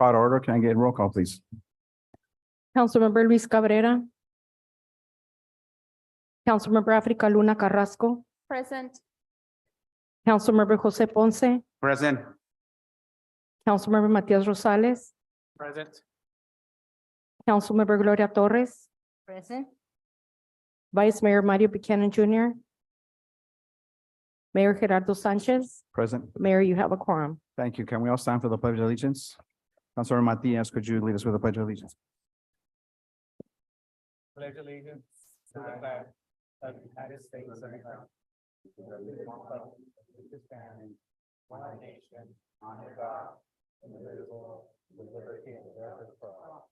Out of order. Can I get roll call, please? Councilmember Luis Cabrera. Councilmember Africa Luna Carrasco. Present. Councilmember Jose Ponce. Present. Councilmember Matias Rosales. Present. Councilmember Gloria Torres. Present. Vice Mayor Mario Buchanan Jr. Mayor Gerardo Sanchez. Present. Mayor, you have a quorum. Thank you. Can we all stand for the pledge of allegiance? Councilor Matias, could you lead us with the pledge of allegiance? Pledge allegiance to the flag of the United States of America, to the republic which stands one nation, under God, indivisible, with liberty and justice for all.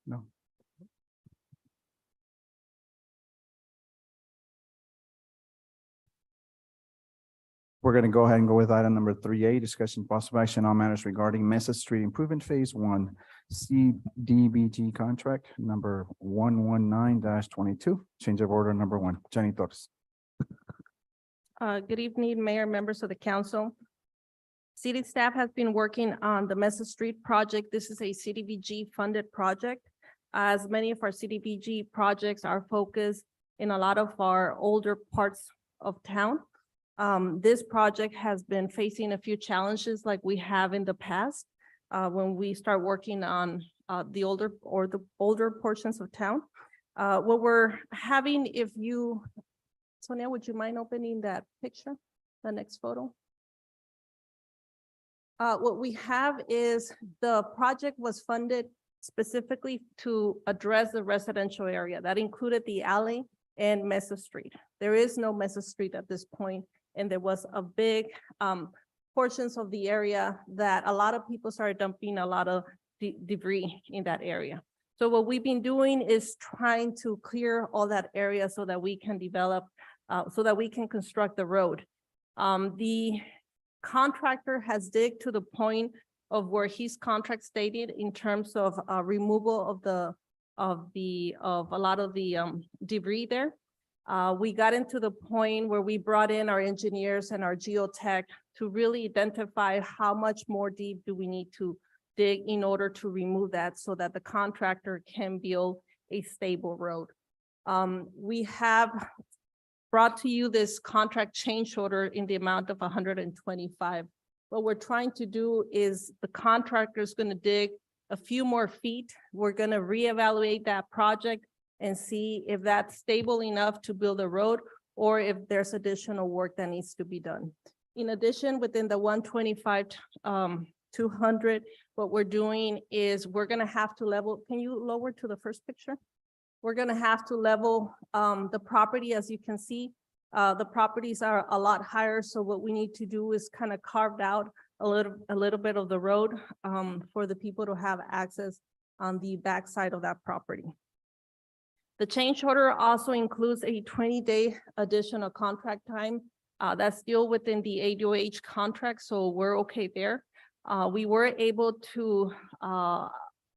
No. We're going to go ahead and go with item number 3A, discussion possible action on matters regarding Mesa Street Improvement Phase 1 CDBG contract number 119-22, change of order number 1. Jenny Torres. Good evening, Mayor, members of the council. City staff has been working on the Mesa Street project. This is a CDBG funded project. As many of our CDBG projects are focused in a lot of our older parts of town. This project has been facing a few challenges like we have in the past when we start working on the older portions of town. What we're having, if you, Sonia, would you mind opening that picture, the next photo? What we have is the project was funded specifically to address the residential area. That included the alley and Mesa Street. There is no Mesa Street at this point, and there was a big portions of the area that a lot of people started dumping a lot of debris in that area. So what we've been doing is trying to clear all that area so that we can develop, so that we can construct the road. The contractor has digged to the point of where his contract stated in terms of removal of a lot of the debris there. We got into the point where we brought in our engineers and our geotech to really identify how much more deep do we need to dig in order to remove that so that the contractor can build a stable road. We have brought to you this contract change order in the amount of 125. What we're trying to do is the contractor is going to dig a few more feet. We're going to reevaluate that project and see if that's stable enough to build a road or if there's additional work that needs to be done. In addition, within the 125, 200, what we're doing is we're going to have to level. Can you lower to the first picture? We're going to have to level the property. As you can see, the properties are a lot higher. So what we need to do is kind of carve out a little bit of the road for the people to have access on the backside of that property. The change order also includes a 20-day additional contract time. That's still within the ADOH contract, so we're okay there. We were able to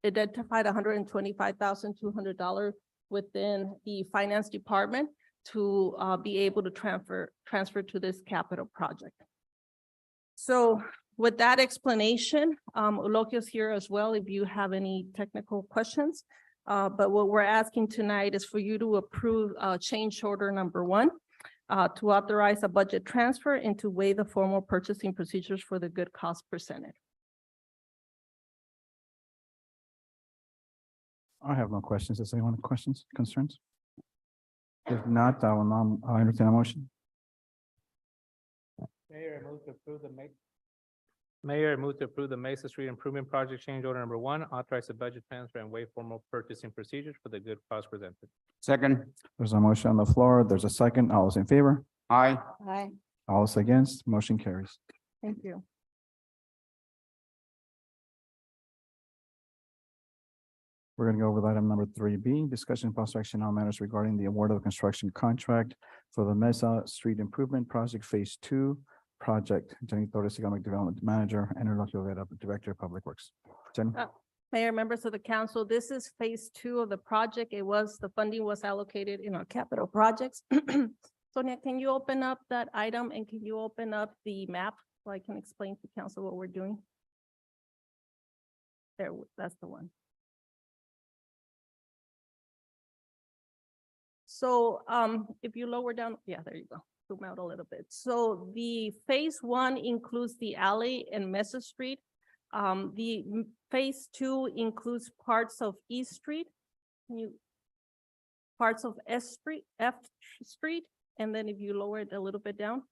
identify $125,200 within the finance department to be able to transfer to this capital project. So with that explanation, Eulogio's here as well if you have any technical questions. But what we're asking tonight is for you to approve change order number 1 to authorize a budget transfer and to waive the formal purchasing procedures for the good cost percentage. I have no questions. Does anyone have questions, concerns? If not, I will now entertain a motion. Mayor, I move to approve the Mesa Street Improvement Project change order number 1, authorize the budget transfer and waive formal purchasing procedures for the good cost presented. Second. There's a motion on the floor. There's a second. All those in favor? Aye. Aye. All those against? Motion carries. Thank you. We're going to go with item number 3B, discussion possible action on matters regarding the award of a construction contract for the Mesa Street Improvement Project Phase 2 project. Jenny Torres, Economic Development Manager, and Eulogio Vera, Director of Public Works. Jenny? Mayor, members of the council, this is phase 2 of the project. The funding was allocated in our capital projects. Sonia, can you open up that item and can you open up the map so I can explain to council what we're doing? There, that's the one. So if you lower down, yeah, there you go, zoom out a little bit. So the phase one includes the alley and Mesa Street. Phase two includes parts of East Street. Parts of F Street, and then if you lower it a little bit down,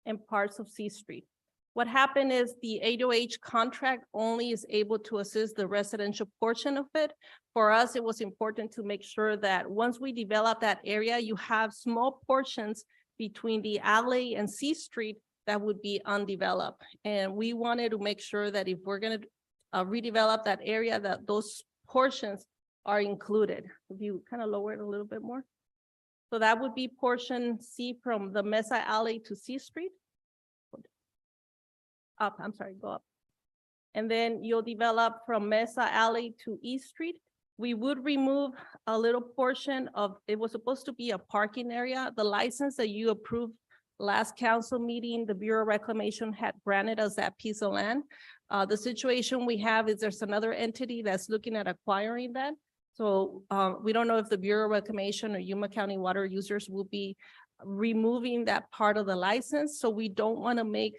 and parts of C Street. What happened is the HOH contract only is able to assist the residential portion of it. For us, it was important to make sure that once we develop that area, you have small portions between the alley and C Street that would be undeveloped. And we wanted to make sure that if we're gonna redevelop that area, that those portions are included. If you kind of lower it a little bit more. So that would be portion C from the Mesa Alley to C Street. Up, I'm sorry, go up. And then you'll develop from Mesa Alley to East Street. We would remove a little portion of, it was supposed to be a parking area. The license that you approved last council meeting, the Bureau of Reclamation had granted us that piece of land. The situation we have is there's another entity that's looking at acquiring that. So we don't know if the Bureau of Reclamation or Yuma County water users will be removing that part of the license. So we don't want to make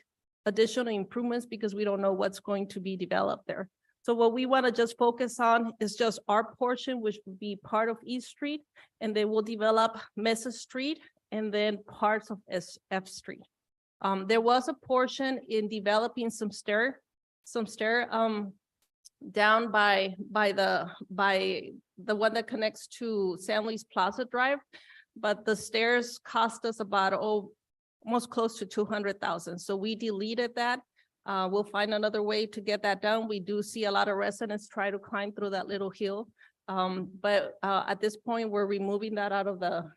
additional improvements because we don't know what's going to be developed there. So what we want to just focus on is just our portion, which would be part of East Street, and then we'll develop Mesa Street and then parts of F Street. There was a portion in developing some stair down by the one that connects to San Luis Plaza Drive, but the stairs cost us about almost close to 200,000. So we deleted that. We'll find another way to get that done. We do see a lot of residents try to climb through that little hill. But at this point, we're removing that out of the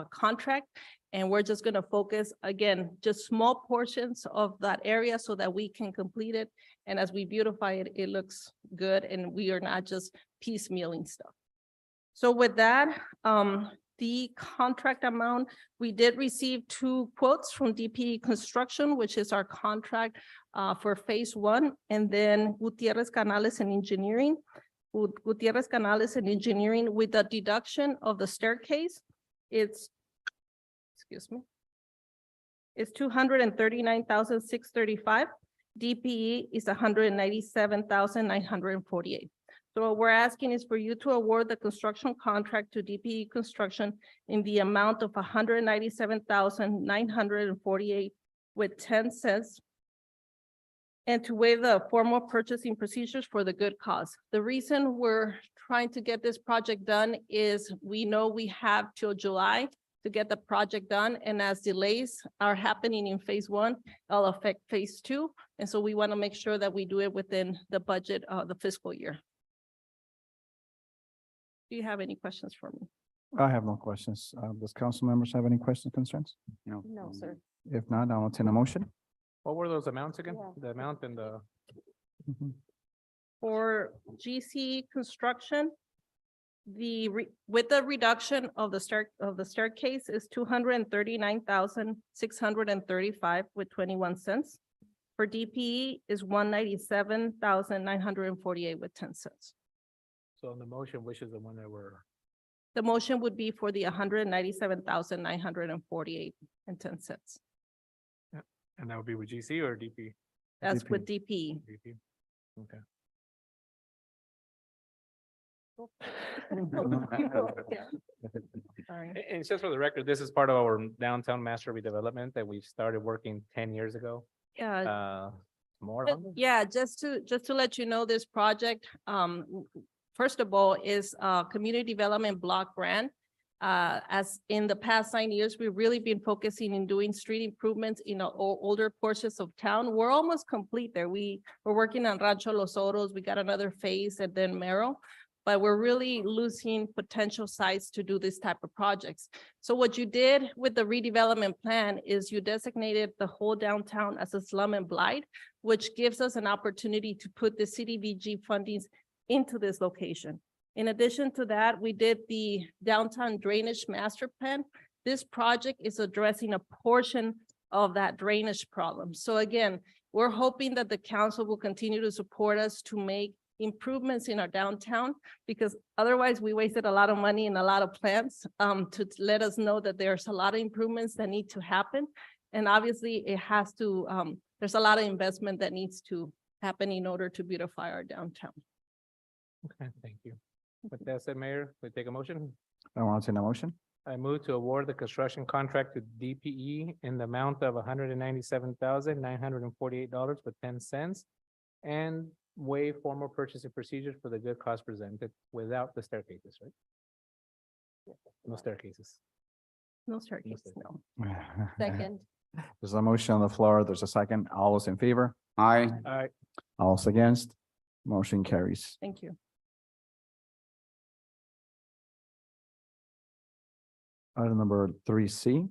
contract. And we're just gonna focus, again, just small portions of that area so that we can complete it. And as we beautify it, it looks good and we are not just piecemealing stuff. So with that, the contract amount, we did receive 2 quotes from DPE Construction, which is our contract for phase 1, and then Gutierrez Canales and Engineering. Gutierrez Canales and Engineering, with the deduction of the staircase, it's, excuse me, it's $239,635. DPE is $197,948. So what we're asking is for you to award the construction contract to DPE Construction in the amount of $197,948 with 10 cents, and to waive the formal purchasing procedures for the good cause. The reason we're trying to get this project done is we know we have till July to get the project done, and as delays are happening in phase 1, it'll affect phase 2, and so we want to make sure that we do it within the budget of the fiscal year. Do you have any questions for me? I have no questions. Does council members have any questions, concerns? No, sir. If not, I'll entertain a motion. What were those amounts again? Yeah. The amount and the, For GC construction, with the reduction of the staircase is $239,635 with 21 cents. For DPE is $197,948 with 10 cents. so on the motion, which is the one that we're, The motion would be for the $197,948 and 10 cents. and that would be with GC or DP? That's DP. with DPE. DP. Okay. Sorry. And just for the record, this is part of our downtown master redevelopment that we started working 10 years ago. Yeah, More. But, yeah, just to let you know, this project, first of all, is a community development block grant. As in the past 9 years, we've really been focusing in doing street improvements in older portions of town. We're almost complete there. We're working on Rancho Los Oros. We got another phase and then Merrill. But we're really losing potential sites to do this type of projects. So what you did with the redevelopment plan is you designated the whole downtown as a slum and blight, which gives us an opportunity to put the CDBG fundings into this location. In addition to that, we did the downtown drainage master plan. This project is addressing a portion of that drainage problem. So again, we're hoping that the council will continue to support us to make improvements in our downtown, because otherwise we wasted a lot of money and a lot of plans to let us know that there's a lot of improvements that need to happen. And obviously it has to, there's a lot of investment that needs to happen in order to beautify our downtown. Okay, thank you. With that said, Mayor, we take a motion. I want to take a motion. I move to award the construction contract to DPE in the amount of $197,948.10 and waive formal purchasing procedures for the good cost presented without the staircases, right? No staircases. No staircase, no. Second. There's a motion on the floor. There's a second. All those in favor? Aye. All right, All those against? Motion carries. Thank you. Item number 3C.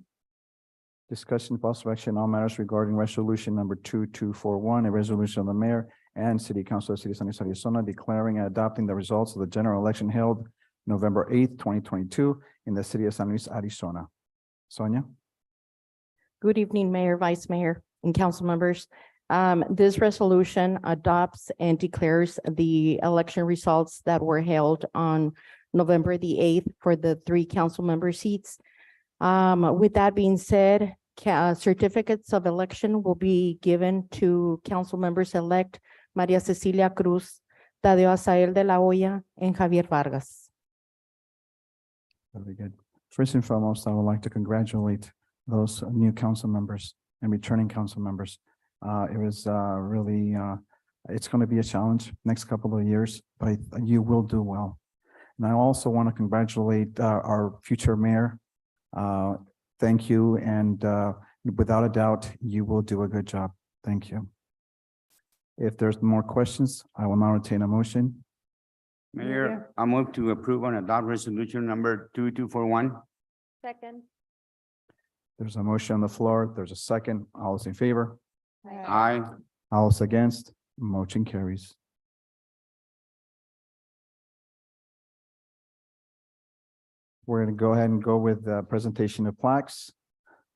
Discussion possible action on matters regarding resolution number 2241, a resolution of the mayor and city council of the city of San Luis, Arizona, declaring and adopting the results of the general election held November 8th, 2022 in the city of San Luis, Arizona. Sonia? Good evening, Mayor, Vice Mayor, and council members. This resolution adopts and declares the election results that were held on November the 8th for the 3 council member seats. With that being said, certificates of election will be given to council members-elect Maria Cecilia Cruz, Tadeo Asael de la Hoya, and Javier Vargas. Very good. First and foremost, I would like to congratulate those new council members and returning council members. It was really, it's going to be a challenge next couple of years, but you will do well. And I also want to congratulate our future mayor. Thank you, and without a doubt, you will do a good job. Thank you. If there's more questions, I will now entertain a motion. Mayor, I move to approve and adopt resolution number 2241. Second. There's a motion on the floor. There's a second. All those in favor? Aye. All those against? Motion carries. We're going to go ahead and go with the presentation of plaques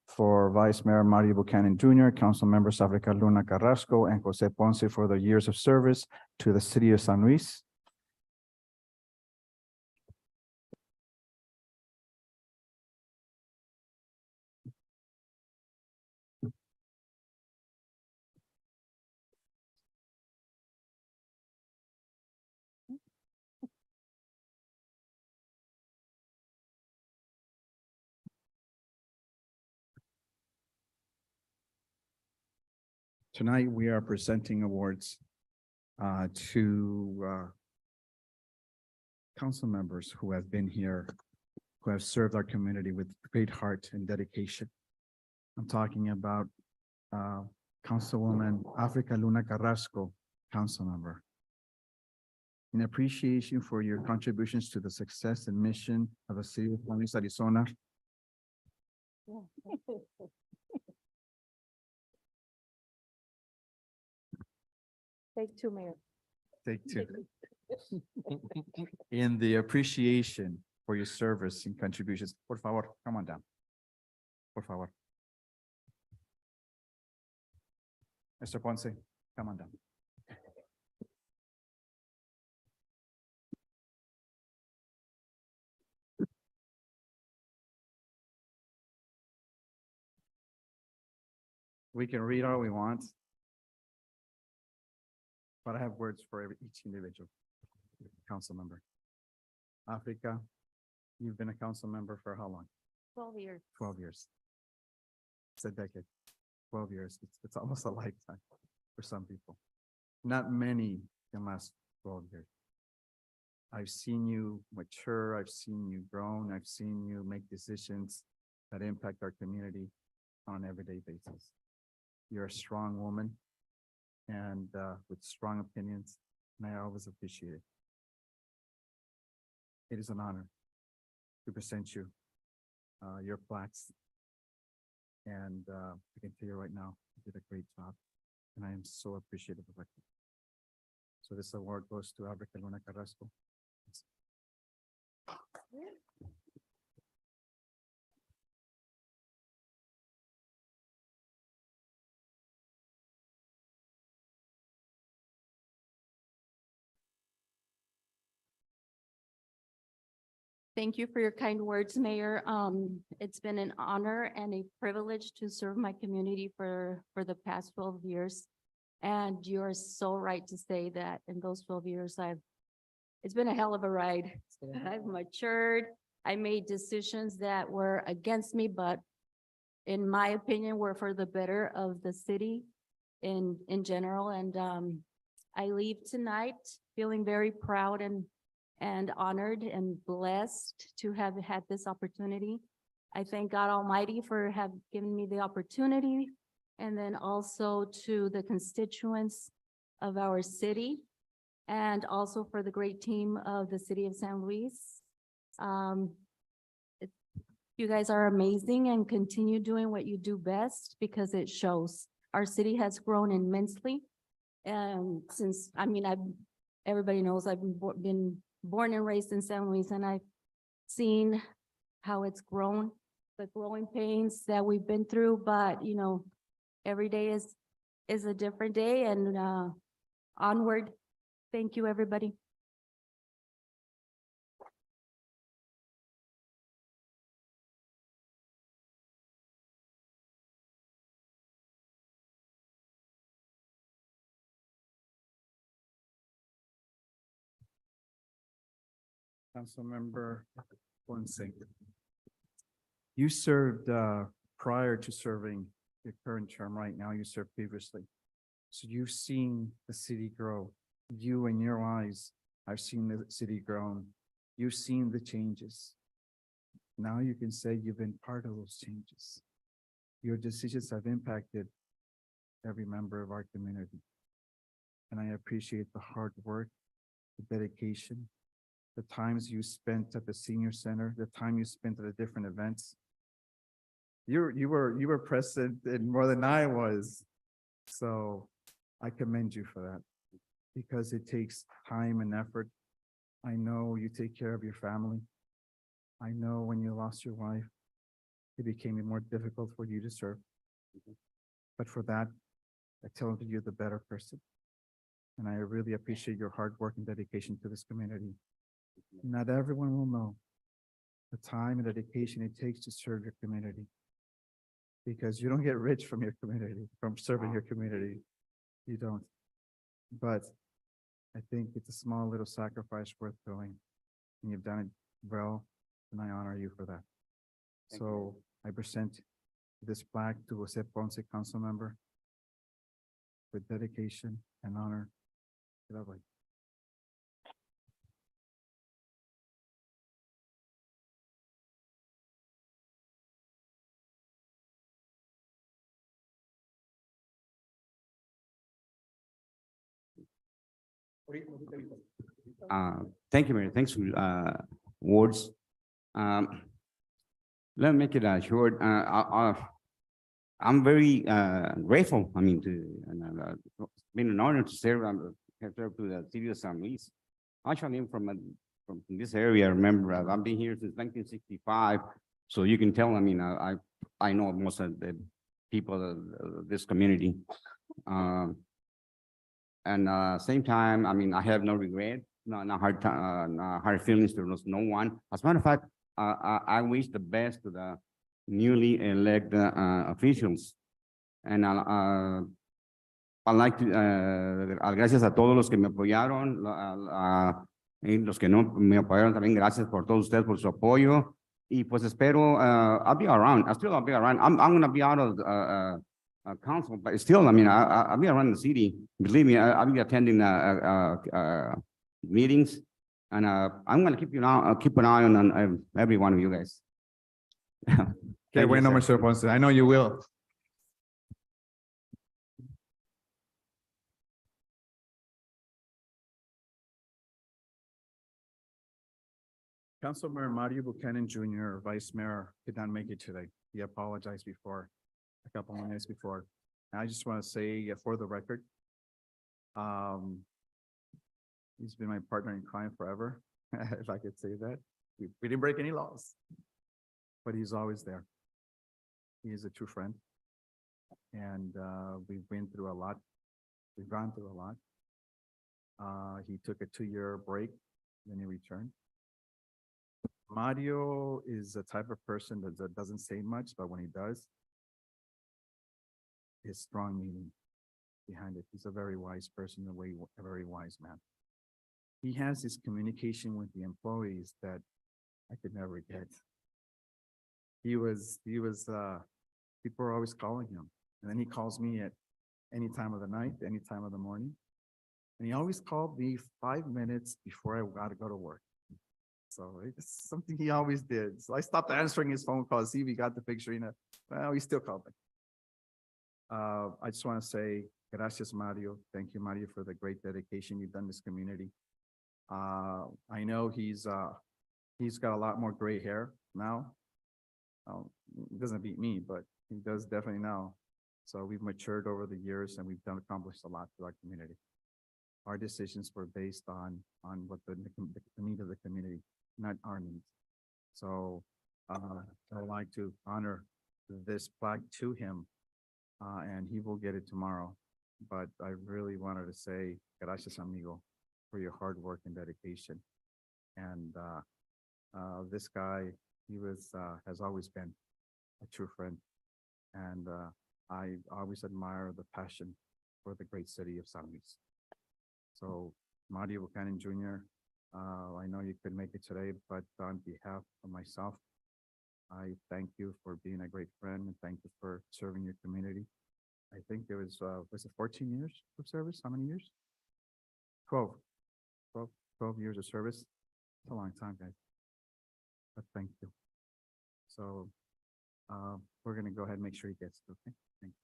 for Vice Mayor Mario Buchanan Jr., Council Members Africa Luna Carrasco, and Jose Ponce for their years of service to the city of San Luis. Tonight, we are presenting awards to council members who have been here, who have served our community with great heart and dedication. I'm talking about Councilwoman Africa Luna Carrasco, council member. In appreciation for your contributions to the success and mission of the city of San Luis, Arizona, Take 2, Mayor. take 2. In the appreciation for your service and contributions, por favor, come on down. Por favor. Mr. Ponce, come on down. We can read all we want, but I have words for each individual council member. Africa, you've been a council member for how long? 12 years. 12 years. It's a decade. 12 years. It's almost a lifetime for some people. Not many can last 12 years. I've seen you mature. I've seen you grown. I've seen you make decisions that impact our community on an everyday basis. You're a strong woman and with strong opinions, and I always appreciate it. It is an honor to present you your plaques. And I can tell you right now, you did a great job, and I am so appreciative of it. So this award goes to Africa Luna Carrasco. Thank you for your kind words, Mayor. It's been an honor and a privilege to serve my community for the past 12 years. And you're so right to say that in those 12 years, it's been a hell of a ride. I've matured. I made decisions that were against me, but in my opinion, were for the better of the city in general. And I leave tonight feeling very proud and honored and blessed to have had this opportunity. I thank God Almighty for have given me the opportunity, and then also to the constituents of our city, and also for the great team of the city of San Luis. You guys are amazing, and continue doing what you do best because it shows. Our city has grown immensely. And since, everybody knows I've been born and raised in San Luis, and I've seen how it's grown, the growing pains that we've been through, but every day is a different day, and onward. Thank you, everybody. Councilmember Ponce. You served, prior to serving your current term right now, you served previously. So you've seen the city grow. You in your eyes, I've seen the city grown. You've seen the changes. Now you can say you've been part of those changes. Your decisions have impacted every member of our community. And I appreciate the hard work, the dedication, the times you spent at the senior center, the time you spent at the different events. You were present in more than I was. So I commend you for that because it takes time and effort. I know you take care of your family. I know when you lost your wife, it became more difficult for you to serve. But for that, I tell you you're the better person. And I really appreciate your hard work and dedication to this community. Not everyone will know the time and dedication it takes to serve your community. Because you don't get rich from your community, from serving your community. You don't. But I think it's a small little sacrifice worth doing. And you've done it well, and I honor you for that. So I present this plaque to Jose Ponce, council member, with dedication and honor. Lovely. Thank you, Mayor. Thanks for words. Let me make it short. I'm very grateful. It's been an honor to serve to the city of San Luis. Actually, I'm from this area. Remember, I've been here since 1965. So you can tell. I know most of the people of this community. And same time, I have no regret, no hard feelings towards no one. As a matter of fact, I wish the best to the newly elected officials. And I'd like to, gracias a todos los que me apoyaron, y los que no me apoyaron también, gracias por todos ustedes por su apoyo. Y pues espero, I'll be around. I'll be around. I'm going to be out of council, but still, I'll be around the city. Believe me, I'll be attending meetings, and I'm going to keep an eye on every one of you guys. Okay, wait, no, Mr. Ponce. I know you will. Councilmember Mario Buchanan Jr., Vice Mayor, could not make it today. He apologized before, a couple of minutes before. I just want to say for the record, he's been my partner in crime forever, if I could say that. We didn't break any laws, but he's always there. He is a true friend. And we've been through a lot. We've gone through a lot. He took a 2-year break, then he returned. Mario is the type of person that doesn't say much, but when he does, his strong meaning behind it. He's a very wise person, a very wise man. He has this communication with the employees that I could never get. People are always calling him, and then he calls me at any time of the night, any time of the morning. And he always called me 5 minutes before I got to go to work. So it's something he always did. So I stopped answering his phone calls, see if he got the picture, well, he still called me. I just want to say, gracias, Mario. Thank you, Mario, for the great dedication you've done this community. I know he's got a lot more gray hair now. He doesn't beat me, but he does definitely now. So we've matured over the years and we've accomplished a lot for our community. Our decisions were based on what the need of the community, not our needs. So I'd like to honor this plaque to him, and he will get it tomorrow. But I really wanted to say, gracias, amigo, for your hard work and dedication. And this guy, has always been a true friend. And I always admire the passion for the great city of San Luis. So Mario Buchanan Jr., I know you couldn't make it today, but on behalf of myself, I thank you for being a great friend and thank you for serving your community. I think it was it 14 years of service? How many years? 12 years of service. It's a long time, guys. But thank you. So we're going to go ahead and make sure he gets it, okay? Thank you.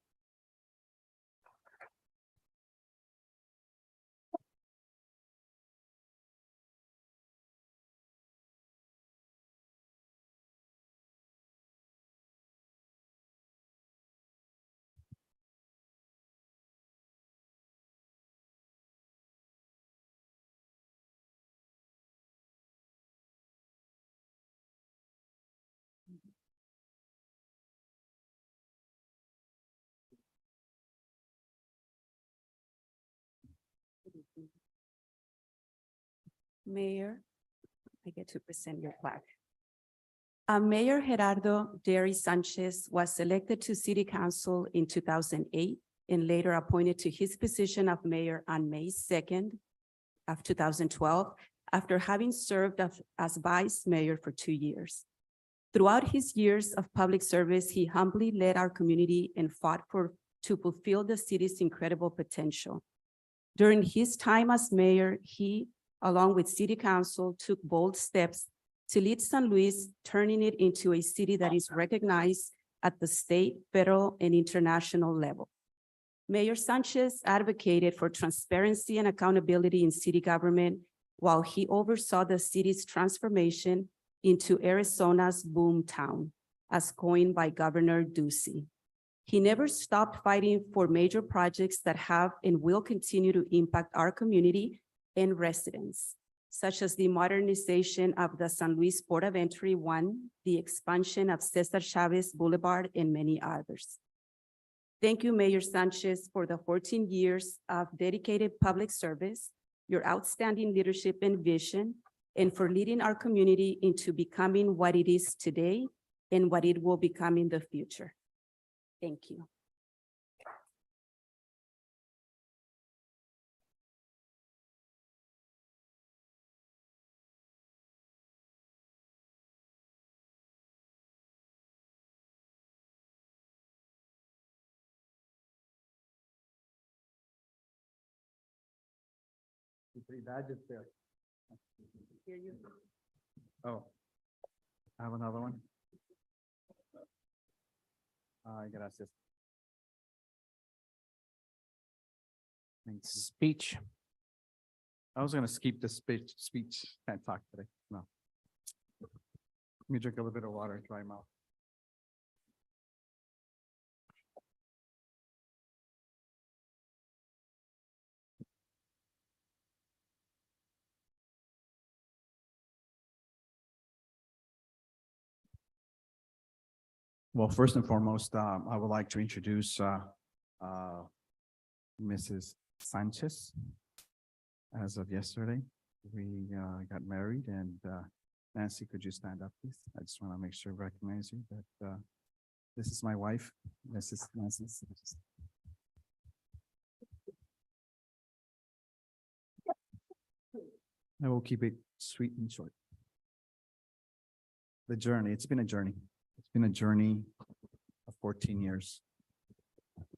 Mayor, I get to present your plaque. Mayor Gerardo Derry Sanchez was elected to City Council in 2008 and later appointed to his position of mayor on May 2nd of 2012, after having served as vice mayor for 2 years. Throughout his years of public service, he humbly led our community and fought to fulfill the city's incredible potential. During his time as mayor, he, along with City Council, took bold steps to lead San Luis, turning it into a city that is recognized at the state, federal, and international level. Mayor Sanchez advocated for transparency and accountability in city government while he oversaw the city's transformation into Arizona's boom town, as coined by Governor Ducey. He never stopped fighting for major projects that have and will continue to impact our community and residents, such as the modernization of the San Luis Port of Entry 1, the expansion of Cesar Chavez Boulevard, and many others. Thank you, Mayor Sanchez, for the 14 years of dedicated public service, your outstanding leadership and vision, and for leading our community into becoming what it is today and what it will become in the future. Thank you. Oh, I have another one. Gracias. Thanks. Speech. I was gonna skip the speech. Can't talk today. No. Let me drink a little bit of water, dry mouth. Well, first and foremost, I would like to introduce Mrs. Sanchez. As of yesterday, we got married, and Nancy, could you stand up, please? I just want to make sure I recognize you, that this is my wife. This is Nancy. I will keep it sweet and short. The journey, it's been a journey. It's been a journey of 14 years.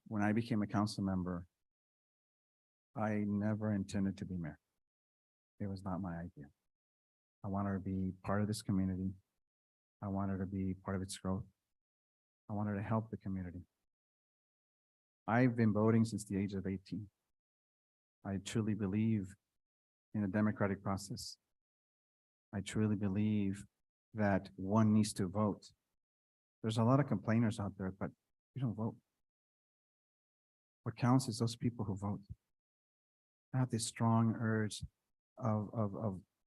When I became a council member, I never intended to be mayor. It was not my idea. I wanted to be part of this community. I wanted to be part of its growth. I wanted to help the community. I've been voting since the age of 18. I truly believe in a democratic process. I truly believe that one needs to vote. There's a lot of complainers out there, but you don't vote. What counts is those people who vote. I have this strong urge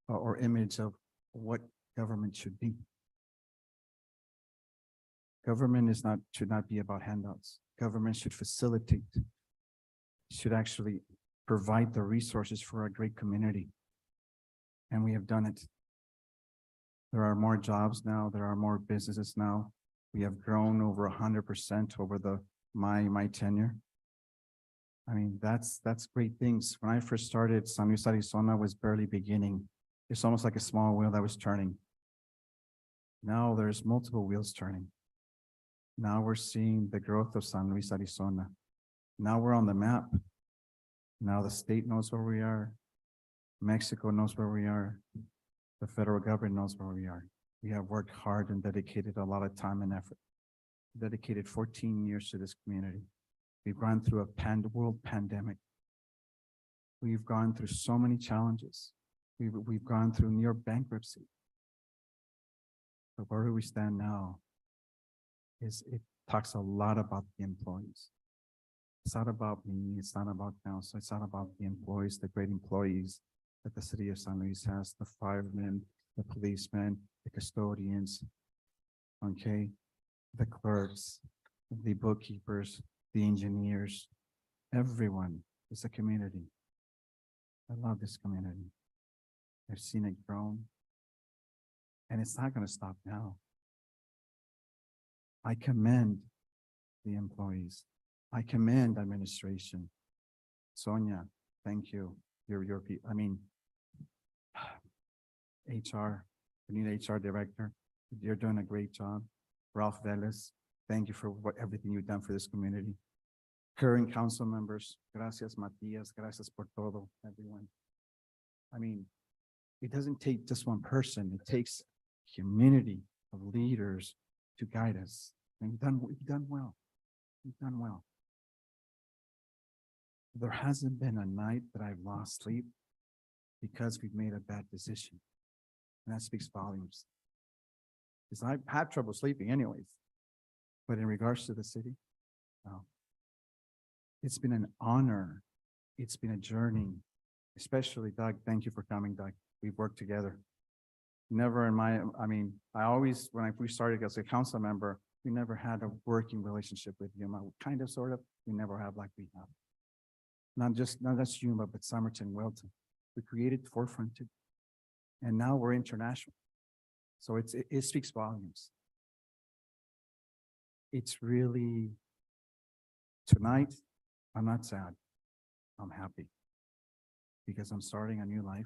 or image of what government should be. Government should not be about handouts. Government should facilitate, should actually provide the resources for a great community. And we have done it. There are more jobs now. There are more businesses now. We have grown over 100% over my tenure. I mean, that's great things. When I first started, San Luis Arizona was barely beginning. It's almost like a small wheel that was turning. Now there's multiple wheels turning. Now we're seeing the growth of San Luis Arizona. Now we're on the map. Now the state knows where we are. Mexico knows where we are. The federal government knows where we are. We have worked hard and dedicated a lot of time and effort. Dedicated 14 years to this community. We've gone through a world pandemic. We've gone through so many challenges. We've gone through near bankruptcy. But where do we stand now? It talks a lot about the employees. It's not about me, it's not about council, it's not about the employees, the great employees that the city of San Luis has, the firemen, the policemen, the custodians, okay, the clerks, the bookkeepers, the engineers, everyone is a community. I love this community. I've seen it grow, and it's not going to stop now. I commend the employees. I commend administration. Sonia, thank you. I mean, HR, we need HR director. You're doing a great job. Ralph Velez, thank you for everything you've done for this community. Current council members, gracias Matias, gracias por todo, everyone. I mean, it doesn't take just one person. It takes a community of leaders to guide us. And we've done well. We've done well. There hasn't been a night that I've lost sleep because we've made a bad decision. And that speaks volumes. Because I have trouble sleeping anyways. But in regards to the city, no. It's been an honor. It's been a journey. Especially Doug, thank you for coming, Doug. We've worked together. Never in I always, when we started as a council member, we never had a working relationship with Yuma. Kind of, sort of, we never have like we have. Not just Yuma, but Somerton, Wilton. We created Forefront too. And now we're international. So it speaks volumes. It's really, tonight, I'm not sad. I'm happy because I'm starting a new life.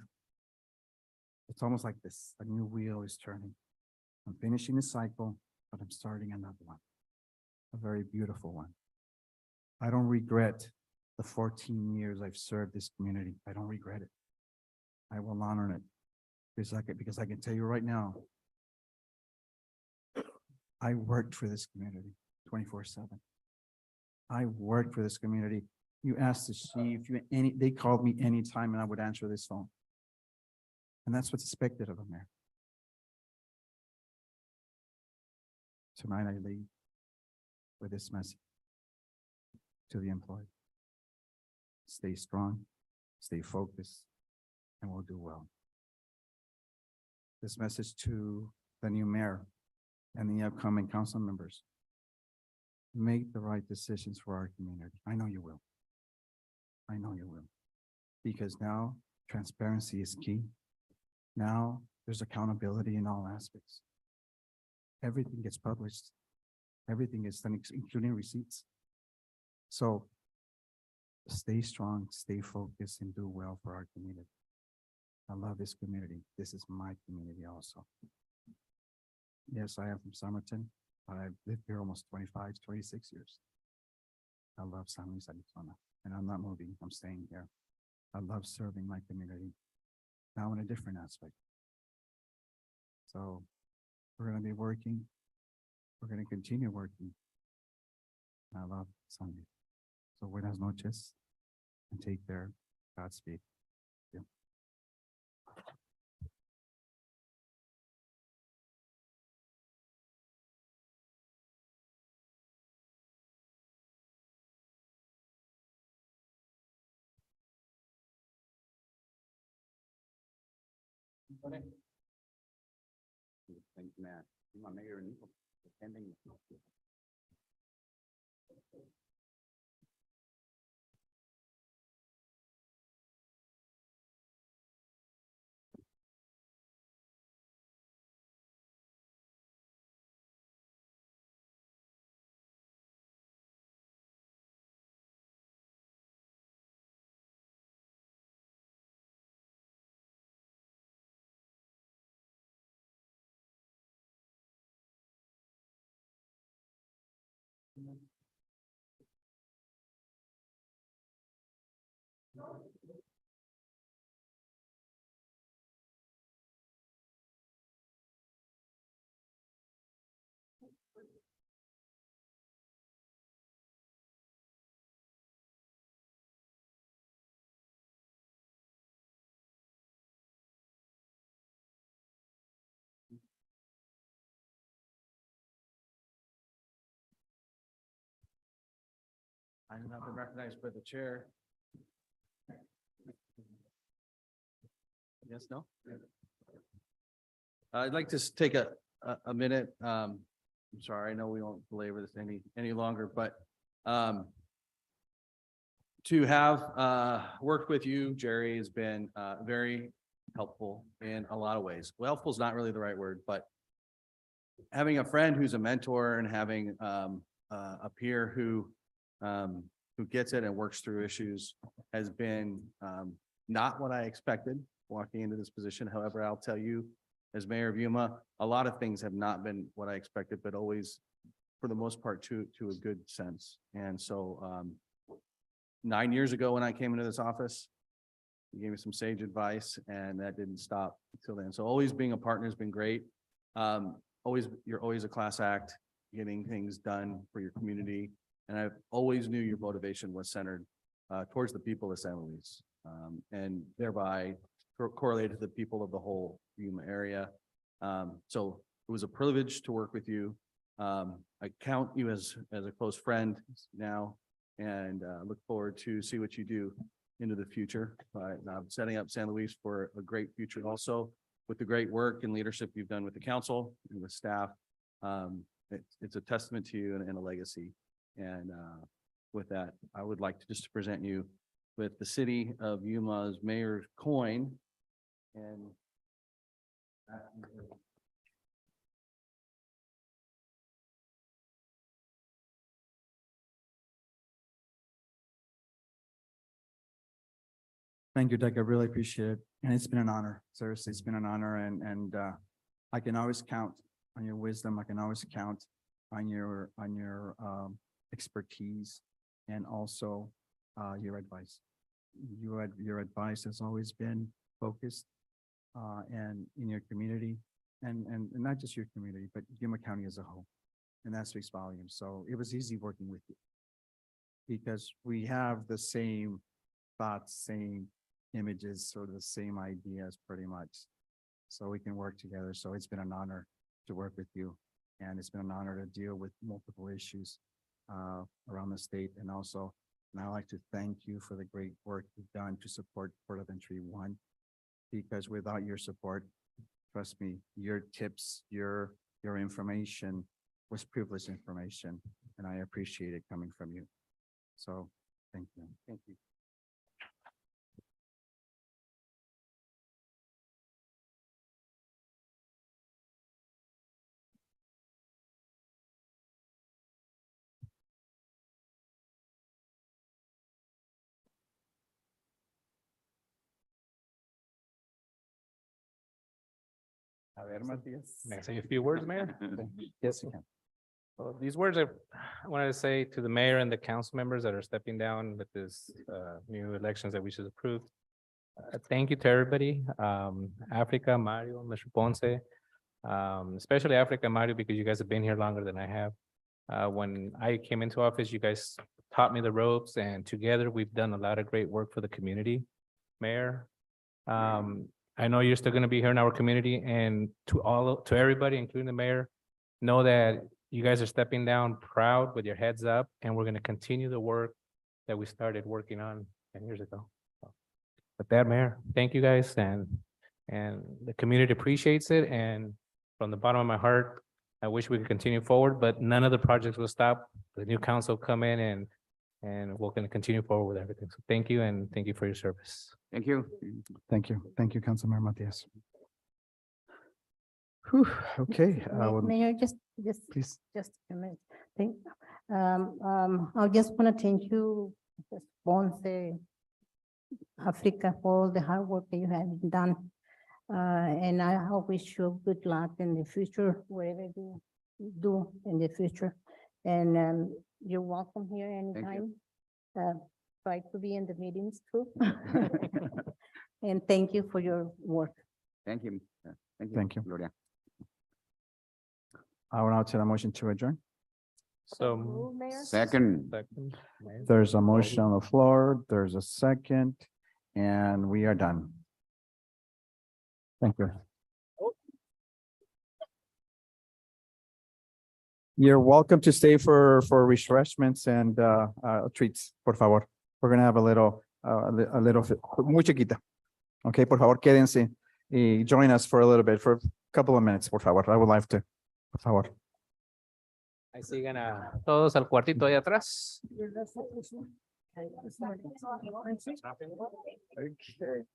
It's almost like this, a new wheel is turning. I'm finishing a cycle, but I'm starting another one, a very beautiful one. I don't regret the 14 years I've served this community. I don't regret it. I will honor it because I can tell you right now, I worked for this community 24/7. I worked for this community. You asked the chief, they called me anytime and I would answer this phone. And that's what's expected of a mayor. Tonight I leave with this message to the employee. Stay strong, stay focused, and we'll do well. This message to the new mayor and the upcoming council members. Make the right decisions for our community. I know you will. I know you will. Because now transparency is key. Now There's accountability in all aspects. Everything gets published. Everything is done, including receipts. So stay strong, stay focused, and do well for our community. I love this community. This is my community also. Yes, I am from Somerton, but I've lived here almost 25, 26 years. I love San Luis Arizona, and I'm not moving. I'm staying here. I love serving my community, now in a different aspect. So we're gonna be working. We're gonna continue working. I love San Luis. So buenas noches and take care. Godspeed. Yeah. Thank you, Mayor. My Mayor Nico, attending. I have not been recognized by the chair. Yes, no? I'd like to take a minute. I'm sorry, I know we won't belabor this any longer, but to have worked with you, Jerry, has been very helpful in a lot of ways. Well, helpful is not really the right word, but having a friend who's a mentor and having a peer who gets it and works through issues has been not what I expected walking into this position. However, I'll tell you, as mayor of Yuma, a lot of things have not been what I expected, but always, for the most part, to a good sense. And so 9 years ago, when I came into this office, you gave me some sage advice, and that didn't stop until then. So always being a partner has been great. You're always a class act, getting things done for your community. And I always knew your motivation was centered towards the people of San Luis, and thereby correlated to the people of the whole Yuma area. So it was a privilege to work with you. I count you as a close friend now, and look forward to see what you do into the future. I'm setting up San Luis for a great future also with the great work and leadership you've done with the council and with staff. It's a testament to you and a legacy. And with that, I would like to just present you with the city of Yuma's mayor's coin. And Thank you, Doug. I really appreciate it. And it's been an honor. Seriously, it's been an honor, and I can always count on your wisdom. I can always count on your expertise and also your advice. Your advice has always been focused and in your community, and not just your community, but Yuma County as a whole. And that speaks volumes. So it was easy working with you because we have the same thoughts, same images, sort of the same ideas pretty much. So we can work together. So it's been an honor to work with you. And it's been an honor to deal with multiple issues around the state. And I'd like to thank you for the great work you've done to support Port of Entry 1, because without your support, trust me, your tips, your information was privileged information, and I appreciate it coming from you. So thank you. thank you. May I say a few words, Mayor? Yes, you can. Well, these words I wanted to say to the mayor and the council members that are stepping down with this new elections that we just approved. Thank you to everybody, Africa, Mario, Mr. Ponce, especially Africa, Mario, because you guys have been here longer than I have. When I came into office, you guys taught me the ropes, and together we've done a lot of great work for the community. Mayor, I know you're still gonna be here in our community, and to everybody, including the mayor, know that you guys are stepping down proud with your heads up, and we're gonna continue the work that we started working on 10 years ago. With that, Mayor, thank you guys, and the community appreciates it, and from the bottom of my heart, I wish we could continue forward, but none of the projects will stop. The new council come in and we're gonna continue forward with everything. So thank you, and thank you for your service. Thank you. Thank you. Thank you, Councilmember Matias. Whew, okay, Mayor, please. just a minute. I just want to thank you, Mr. Ponce, Africa, for all the hard work that you have done. And I wish you good luck in the future, whatever you do in the future. And you're welcome here anytime. Try to be in the meetings too. And thank you for your work. Thank you. Thank you. Gloria. I will now take a motion to adjourn. So. Second. Second, Mayor. There's a motion on the floor, there's a second, and we are done. Thank you. You're welcome to stay for refreshments and treats, por favor. We're gonna have a little, muy chiquita. Okay, por favor, quédense y join us for a little bit, for a couple of minutes, por favor. I would like to, por favor. Ahí sigan a todos al cuartito ahí atrás. Okay.